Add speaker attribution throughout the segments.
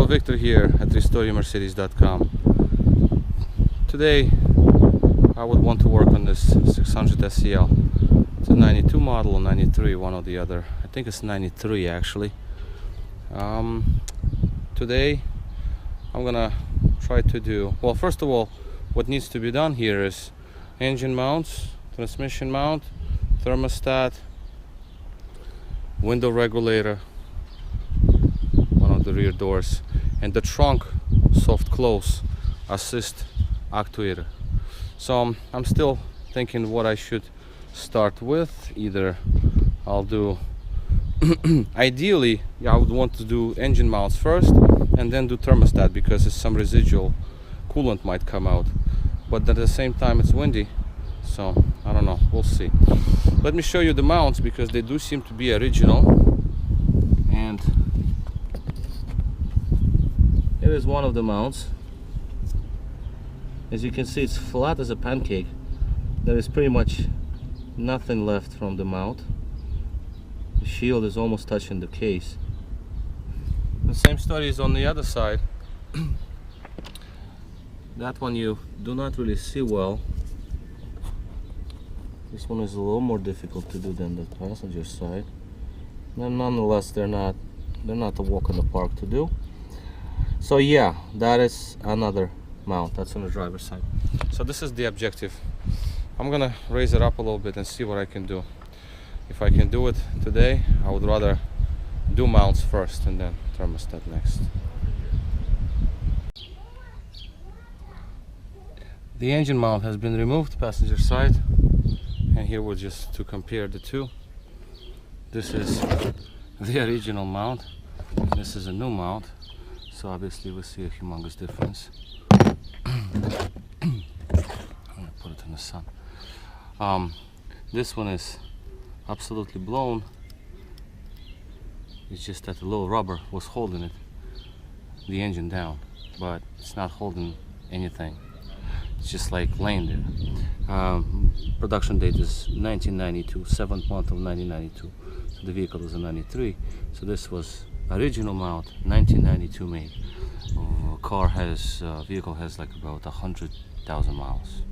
Speaker 1: Victor here at RestoreYourMercedes.com. Today I would want to work on this 600 SEL. It's a 92 model or 93, one or the other. I think it's 93 actually. Today I'm gonna try to do, well, first of all, what needs to be done here is engine mounts, transmission mount, thermostat, window regulator, one of the rear doors, and the trunk soft close assist actuator. So I'm still thinking what I should start with. Either I'll do ideally I would want to do engine mounts first and then do thermostat, because it's some residual coolant might come out, but at the same time it's windy, so I don't know, we'll see. Let me show you the mounts, because they do seem to be original, and here is one of the mounts. As you can see, it's flat as a pancake. There is pretty much nothing left from the mount. The shield is almost touching the case. The same story is on the other side. That one you do not really see well. This one is a little more difficult to do than the passenger side. And nonetheless, they're not a walk in the park to do. So yeah, that is another mount. That's on the driver's side. So this is the objective. I'm gonna raise it up a little bit and see what I can do. If I can do it today, I would rather do mounts first and then thermostat next. The engine mount has been removed, passenger side, and here we're just to compare the two. This is the original mount, this is a new mount, so obviously we see a humongous difference. I'm gonna put it in the sun. This one is absolutely blown. It's just that the little rubber was holding it, the engine down, but it's not holding anything. It's just like laying there. Production date is 1992, 7th month of 1992. So the vehicle is a 93. So this was original mount, 1992 made. Vehicle has like about 100,000 miles.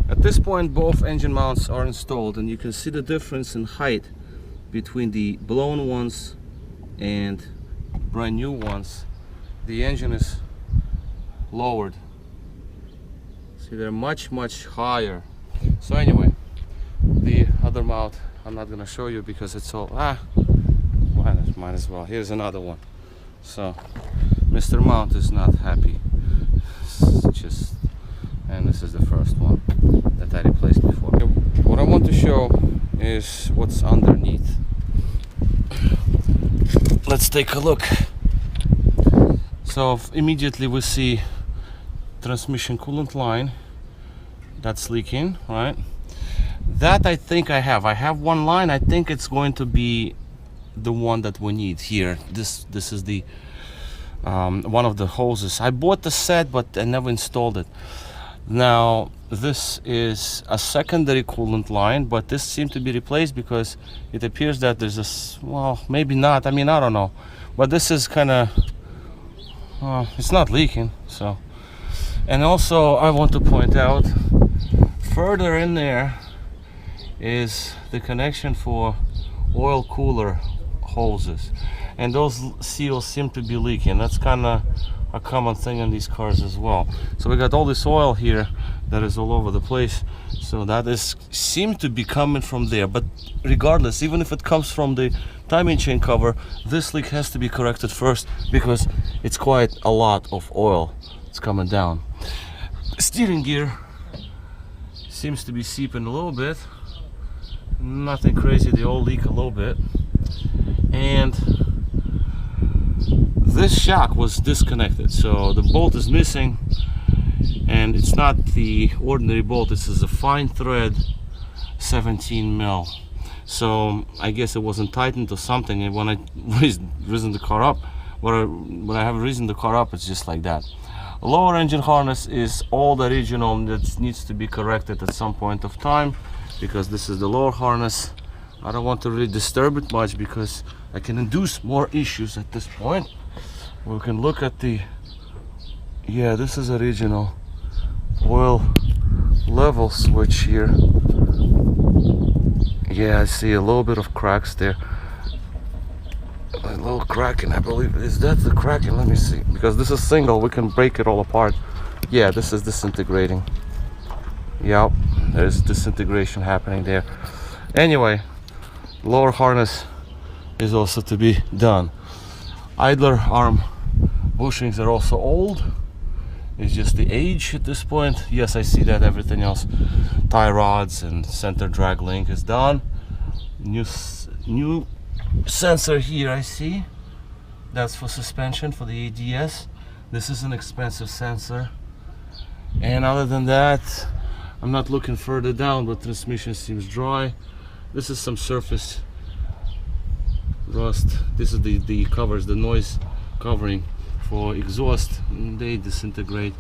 Speaker 1: At this point, both engine mounts are installed, and you can see the difference in height between the blown ones and brand new ones. The engine is lowered. See, they're much higher. So anyway, the other mount I'm not gonna show you because it's all might as well. Here's another one. So Mr. Mount is not happy. And this is the first one that I replaced before. What I want to show is what's underneath. Let's take a look. So immediately we see transmission coolant line that's leaking, right? That I think I have one line. I think it's going to be the one that we need here. This is the one of the hoses. I bought the set, but I never installed it. Now this is a secondary coolant line, but this seemed to be replaced because it appears that there's a, well, maybe not, I mean, I don't know, but this is kind of it's not leaking. So, and also I want to point out further in there is the connection for oil cooler hoses, and those seals seem to be leaking. That's kind of a common thing in these cars as well. So we got all this oil here that is all over the place, so that seems to be coming from there. But regardless, even if it comes from the timing chain cover, this leak has to be corrected first, because it's quite a lot of oil that's coming down. Steering gear seems to be seeping a little bit, nothing crazy, they all leak a little bit. And this shock was disconnected, so the bolt is missing, and it's not the ordinary bolt. This is a fine thread 17 mil. So I guess it wasn't tightened or something, and when I risen the car up, when I have risen the car up, it's just like that. Lower engine harness is all the original, that needs to be corrected at some point of time, because this is the lower harness I don't want to really disturb it much because I can induce more issues at this point. We can look at the, yeah, this is original oil level switch here. Yeah, I see a little bit of cracks there. A little cracking, I believe. Is that the cracking? Let me see. Because this is single, we can break it all apart. Yeah, this is disintegrating. Yep, there's disintegration happening there. Anyway, lower harness is also to be done. Idler arm bushings are also old. It's just the age at this point. Yes, I see that. Everything else, tie rods and center drag link is done. New sensor here, I see. That's for suspension, for the ADS. This is an expensive sensor. And other than that, I'm not looking further down, but transmission seems dry. This is some surface rust. This is the covers, the noise covering for exhaust. They disintegrate.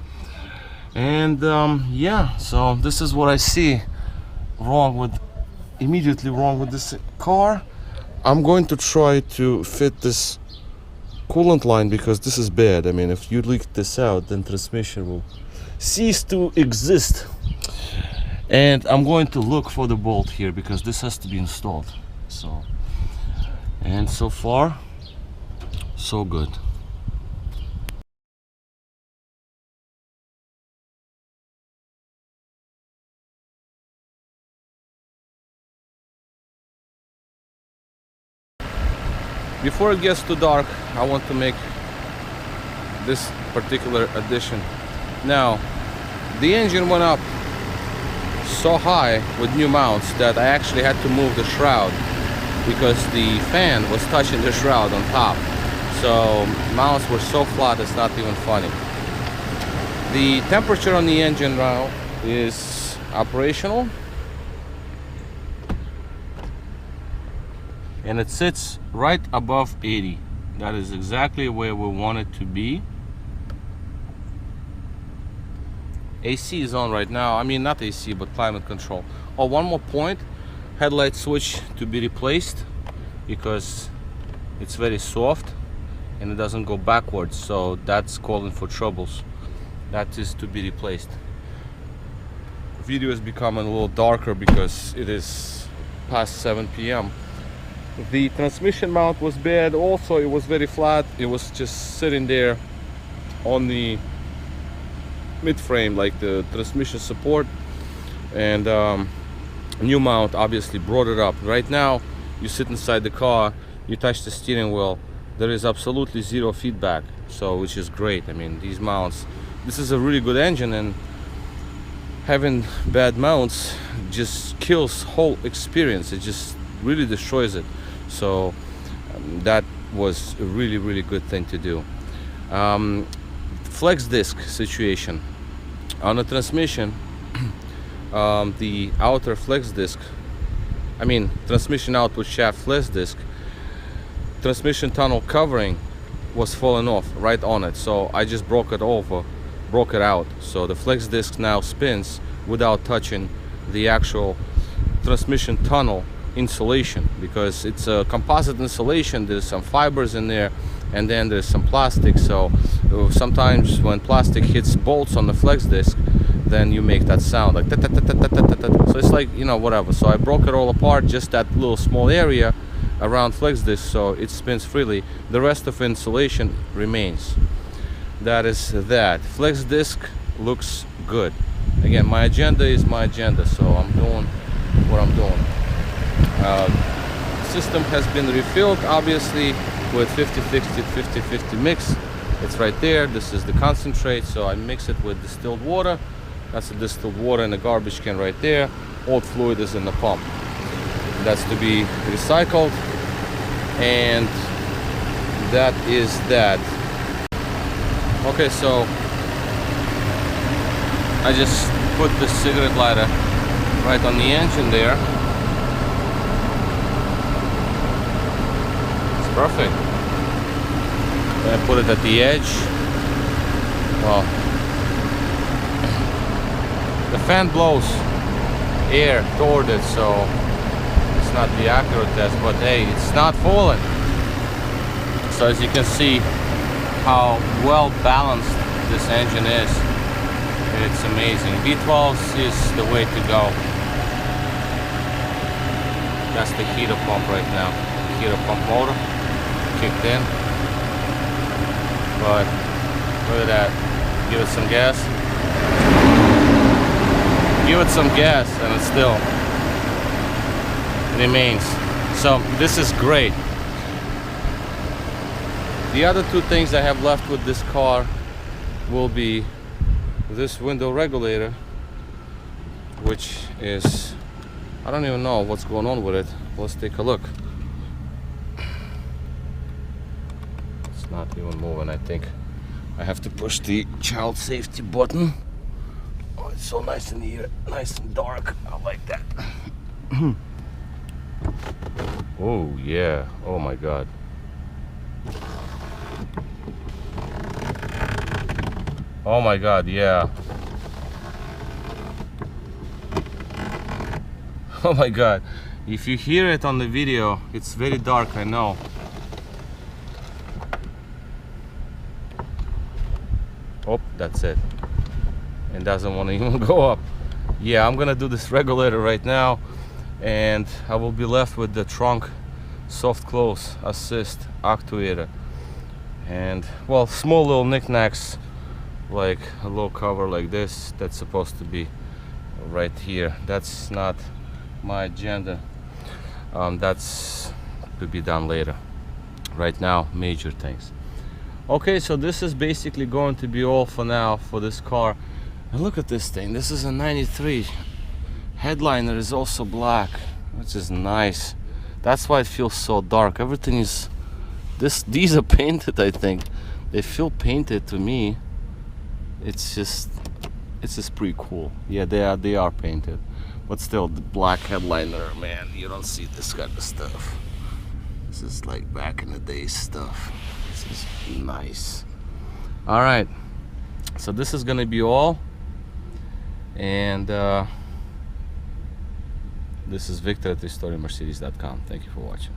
Speaker 1: And yeah, so this is what I see immediately wrong with this car. I'm going to try to fit this coolant line because this is bad. I mean, if you leak this out, then transmission will cease to exist. And I'm going to look for the bolt here because this has to be installed. So, and so far, so good. Before it gets too dark, I want to make this particular addition. Now, the engine went up so high with new mounts that I actually had to move the shroud because the fan was touching the shroud on top. So mounts were so flat it's not even funny. The temperature on the engine now is operational, and it sits right above 80. That is exactly where we want it to be. AC is on right now. I mean, not AC, but climate control. Oh, one more point. Headlight switch to be replaced because it's very soft and it doesn't go backwards. So that's calling for troubles. That is to be replaced. Video is becoming a little darker because it is past 7 p.m. The transmission mount was bad. Also, it was very flat. It was just sitting there on the mid-frame, like the transmission support, and new mount obviously brought it up. Right now you sit inside the car, you touch the steering wheel, there is absolutely zero feedback, so which is great. I mean, these mounts, this is a really good engine, and having bad mounts just kills whole experience. It just really destroys it. So that was a really good thing to do. Flex disc situation on the transmission. The outer flex disc, I mean transmission output shaft flex disc, transmission tunnel covering was falling off right on it, so I just broke it out. So the flex disc now spins without touching the actual transmission tunnel insulation, because it's a composite insulation. There's some fibers in there, and then there's some plastic. So sometimes when plastic hits bolts on the flex disc, then you make that sound like tat, tat, tat, tat, tat, tat, tat. So it's like, you know, whatever. So I broke it all apart, just that little small area around flex disc, so it spins freely. The rest of insulation remains. That is that. Flex disc looks good. Again, my agenda is my agenda, so I'm doing what I'm doing. System has been refilled, obviously, with 50-50 mix. It's right there. This is the concentrate, so I mix it with distilled water. That's the distilled water in the garbage can right there. Old fluid is in the pump. That's to be recycled, and that is that. Okay, so I just put the cigarette lighter right on the engine there. It's perfect. And I put it at the edge. Well, the fan blows air toward it, so it's not the accurate test, but hey, it's not falling. So as you can see how well balanced this engine is, it's amazing. V12s is the way to go. That's the heater pump right now. Heater pump motor kicked in. But look at that. Give it some gas. Give it some gas and it still remains. So this is great. The other two things I have left with this car will be this window regulator, which is, I don't even know what's going on with it. Let's take a look. It's not even moving. I think I have to push the child safety button. Oh, it's so nice in here, nice and dark. I like that. Oh yeah, oh my God. Oh my God, yeah. Oh my God. If you hear it on the video, it's very dark, I know. Oh, that's it. And doesn't want to even go up. Yeah, I'm gonna do this regulator right now, and I will be left with the trunk soft close assist actuator. And well, small little knickknacks, like a low cover like this, that's supposed to be right here. That's not my agenda. That's to be done later. Right now, major things. Okay, so this is basically going to be all for now for this car. And look at this thing. This is a 93. Headliner is also black, which is nice. That's why it feels so dark. Everything is these are painted, I think. They feel painted to me. It's just pretty cool. Yeah, they are painted, but still, the black headliner, man, you don't see this kind of stuff. This is like back in the day stuff. This is nice. All right, so this is gonna be all, and this is Victor at RestoringMercedes.com. Thank you for watching.